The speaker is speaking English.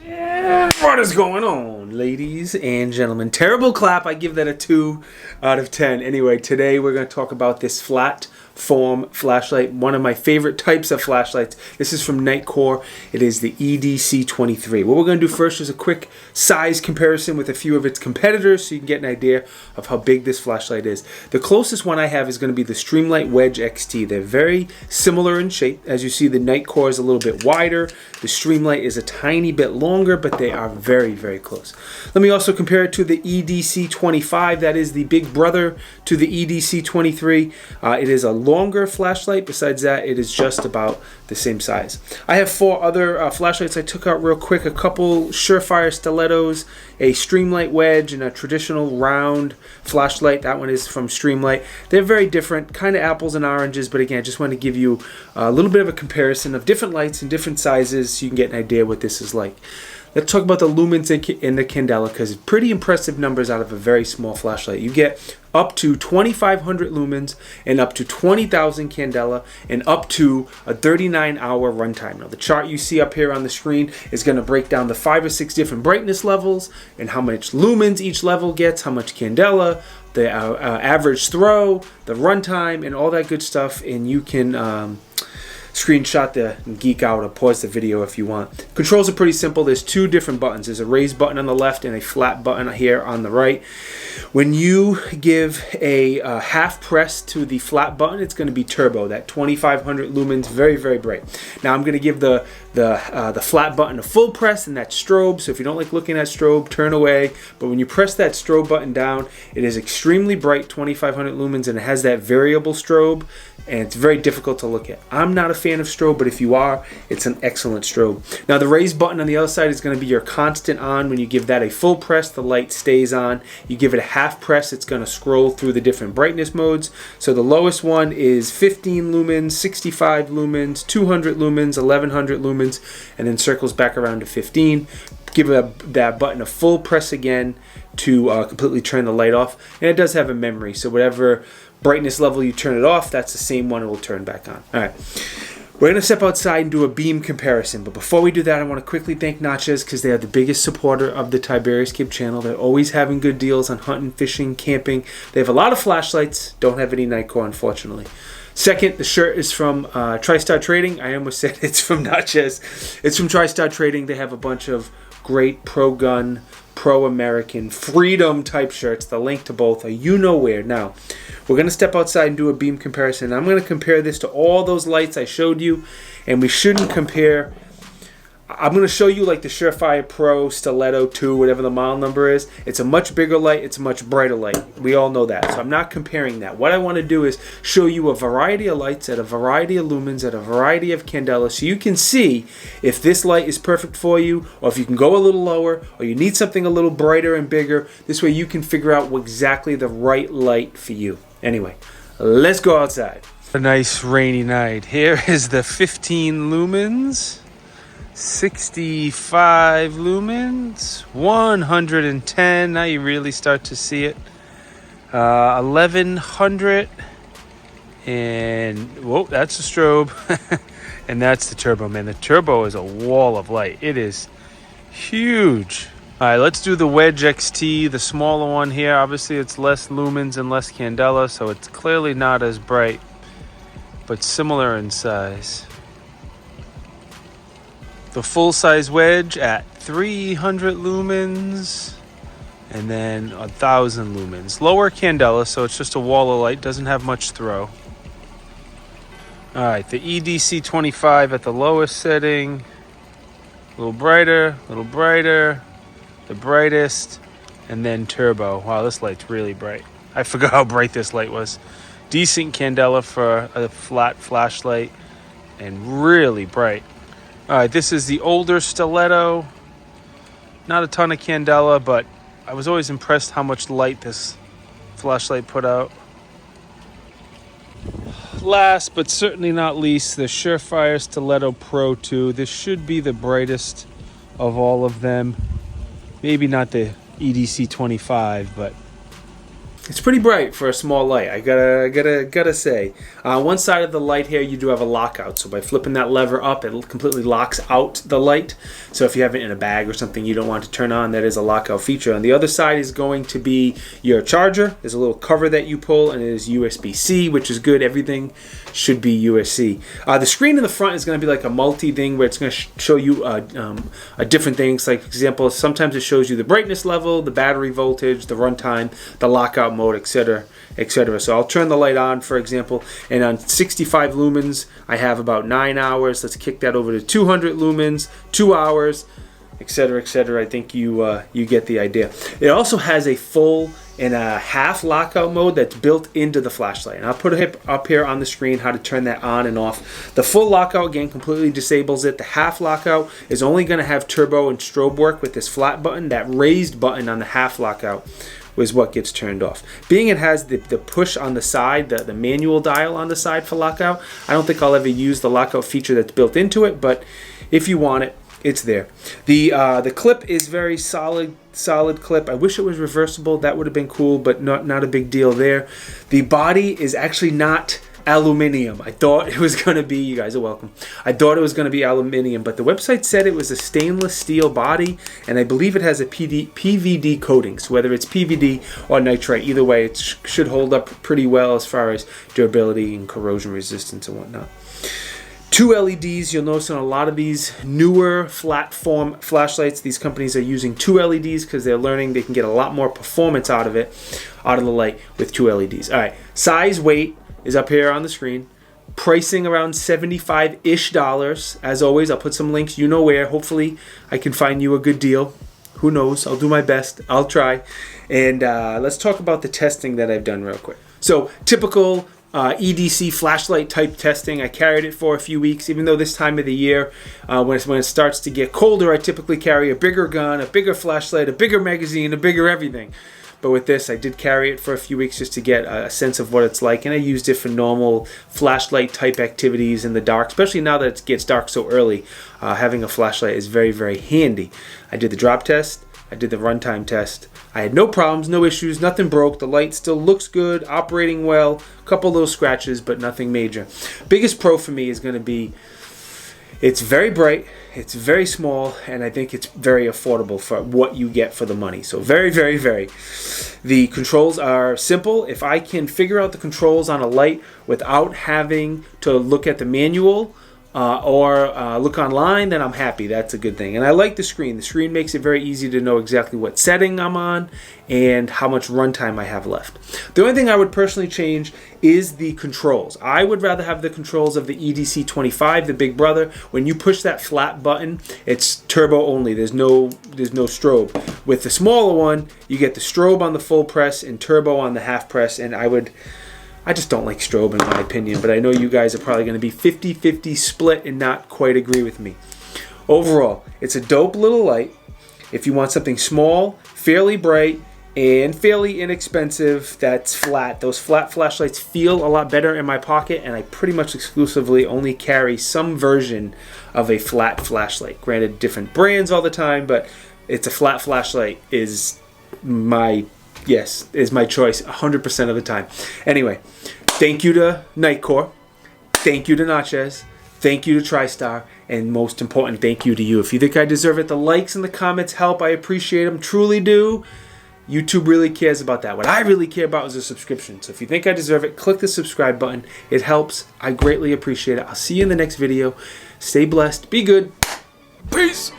What is going on, ladies and gentlemen? Terrible clap. I give that a 2 out of 10. Anyway, today we're going to talk about this flat form flashlight, one of my favorite types of flashlights. This is from Nitecore. It is the EDC 23. What we're going to do first is a quick size comparison with a few of its competitors so you can get an idea of how big this flashlight is. The closest one I have is going to be the Streamlight Wedge XT. They're very similar in shape. As you see, the Nitecore is a little bit wider. The Streamlight is a tiny bit longer, but they are very, very close. Let me also compare it to the EDC 25. That is the big brother to the EDC 23. It is a longer flashlight. Besides that, it is just about the same size. I have 4 other flashlights I took out real quick. A couple Surefire stilettos, a Streamlight Wedge, and a traditional round flashlight. That one is from Streamlight. They're very different, kind of apples and oranges, but again, I just want to give you a little bit of a comparison of different lights in different sizes so you can get an idea what this is like. Let's talk about the lumens in the candela, because pretty impressive numbers out of a very small flashlight. You get up to 2,500 lumens and up to 20,000 candela and up to a 39-hour runtime. Now, the chart you see up here on the screen is going to break down the 5 or 6 different brightness levels and how much lumens each level gets, how much candela, the average throw, the runtime, and all that good stuff. And you can screenshot and geek out or pause the video if you want. Controls are pretty simple. There's 2 different buttons. There's a raise button on the left and a flat button here on the right. When you give a half press to the flat button, it's going to be turbo. That 2,500 lumens, very, very bright. Now I'm going to give the flat button a full press, and that's strobe. So if you don't like looking at strobe, turn away. But when you press that strobe button down, it is extremely bright, 2,500 lumens, and it has that variable strobe, and it's very difficult to look at. I'm not a fan of strobe, but if you are, it's an excellent strobe. Now the raise button on the other side is going to be your constant on. When you give that a full press, the light stays on. You give it a half press, it's going to scroll through the different brightness modes. So the lowest one is 15 lumens, 65 lumens, 200 lumens, 1100 lumens, and then circles back around to 15. Give that button a full press again to completely turn the light off. And it does have a memory, so whatever brightness level you turn it off, that's the same one it will turn back on. All right. We're going to step outside and do a beam comparison. But before we do that, I want to quickly thank Natchez, because they are the biggest supporter of the Tiberious Kib channel. They're always having good deals on hunting, fishing, camping. They have a lot of flashlights. Don't have any Nitecore, unfortunately. Second, the shirt is from TriStar Trading. I almost said it's from Natchez. It's from TriStar Trading. They have a bunch of great pro-gun, pro-American, freedom-type shirts. The link to both are you-know-where. Now, we're going to step outside and do a beam comparison. I'm going to compare this to all those lights I showed you, and we shouldn't compare. I'm going to show you like the Surefire Pro Stiletto 2, whatever the model number is. It's a much bigger light. It's a much brighter light. We all know that. So I'm not comparing that. What I want to do is show you a variety of lights at a variety of lumens at a variety of candela, so you can see if this light is perfect for you, or if you can go a little lower, or you need something a little brighter and bigger. This way you can figure out exactly the right light for you. Anyway, let's go outside. A nice rainy night. Here is the 15 lumens. 65 lumens, 110, now you really start to see it, 1100, and whoa, that's a strobe, and that's the turbo, man. The turbo is a wall of light. It is huge. All right, let's do the Wedge XT, the smaller one here. Obviously it's less lumens and less candela, so it's clearly not as bright, but similar in size. The full-size Wedge at 300 lumens and then 1,000 lumens. Lower candela, so it's just a wall of light, doesn't have much throw. All right, the EDC 25 at the lowest setting. A little brighter, the brightest, and then turbo. Wow, this light's really bright. I forgot how bright this light was. Decent candela for a flat flashlight and really bright. All right, this is the older Stiletto. Not a ton of candela, but I was always impressed how much light this flashlight put out. Last, but certainly not least, the Surefire Stiletto Pro 2. This should be the brightest of all of them. Maybe not the EDC 25, but It's pretty bright for a small light. I gotta say. One side of the light here, you do have a lockout. So by flipping that lever up, it completely locks out the light. So if you have it in a bag or something you don't want to turn on, that is a lockout feature. On the other side is going to be your charger. There's a little cover that you pull, and it is USB-C, which is good. Everything should be USB. The screen in the front is going to be like a multi-thing where it's going to show you different things. Like, for example, sometimes it shows you the brightness level, the battery voltage, the runtime, the lockout mode, etc., etc. So I'll turn the light on, for example, and on 65 lumens I have about 9 hours. Let's kick that over to 200 lumens, 2 hours, etc., etc. I think you get the idea. It also has a full and a half lockout mode that's built into the flashlight, and I'll put it up here on the screen how to turn that on and off. The full lockout, again, completely disables it. The half lockout is only going to have turbo and strobe work with this flat button. That raised button on the half lockout was what gets turned off. Being it has the push on the side, the manual dial on the side for lockout, I don't think I'll ever use the lockout feature that's built into it, but if you want it, it's there. The clip is very solid clip. I wish it was reversible. That would have been cool, but not a big deal there. The body is actually not aluminium. I thought it was going to be, you guys are welcome, I thought it was going to be aluminium, but the website said it was a stainless steel body, and I believe it has a PVD coating. So whether it's PVD or nitride, either way, it should hold up pretty well as far as durability and corrosion resistance and whatnot. 2 LEDs, you'll notice on a lot of these newer flat form flashlights, these companies are using 2 LEDs because they're learning they can get a lot more performance out of the light with 2 LEDs. All right, size, weight is up here on the screen. Pricing around $75-ish. As always, I'll put some links, you know where. Hopefully I can find you a good deal. Who knows? I'll do my best. I'll try. And let's talk about the testing that I've done real quick. So typical EDC flashlight type testing. I carried it for a few weeks, even though this time of the year, when it starts to get colder, I typically carry a bigger gun, a bigger flashlight, a bigger magazine, a bigger everything. But with this, I did carry it for a few weeks just to get a sense of what it's like, and I used it for normal flashlight type activities in the dark, especially now that it gets dark so early. Having a flashlight is very, very handy. I did the drop test. I did the runtime test. I had no problems, no issues, nothing broke. The light still looks good, operating well. A couple little scratches, but nothing major. Biggest pro for me is going to be it's very bright, it's very small, and I think it's very affordable for what you get for the money. So very, very, very. The controls are simple. If I can figure out the controls on a light without having to look at the manual, or look online, then I'm happy. That's a good thing. And I like the screen. The screen makes it very easy to know exactly what setting I'm on and how much runtime I have left. The only thing I would personally change is the controls. I would rather have the controls of the EDC 25, the big brother. When you push that flat button, it's turbo only. There's no strobe. With the smaller one, you get the strobe on the full press and turbo on the half press, and I just don't like strobe in my opinion, but I know you guys are probably going to be 50-50 split and not quite agree with me. Overall, it's a dope little light. If you want something small, fairly bright, and fairly inexpensive that's flat, those flat flashlights feel a lot better in my pocket, and I pretty much exclusively only carry some version of a flat flashlight. Granted, different brands all the time, but it's a flat flashlight is my choice 100% of the time. Anyway, thank you to Nitecore, thank you to Natchez, thank you to TriStar, and most important, thank you to you. If you think I deserve it, the likes and the comments help. I appreciate them, truly do. YouTube really cares about that. What I really care about is a subscription. So if you think I deserve it, click the subscribe button. It helps. I greatly appreciate it. I'll see you in the next video. Stay blessed. Be good. Peace.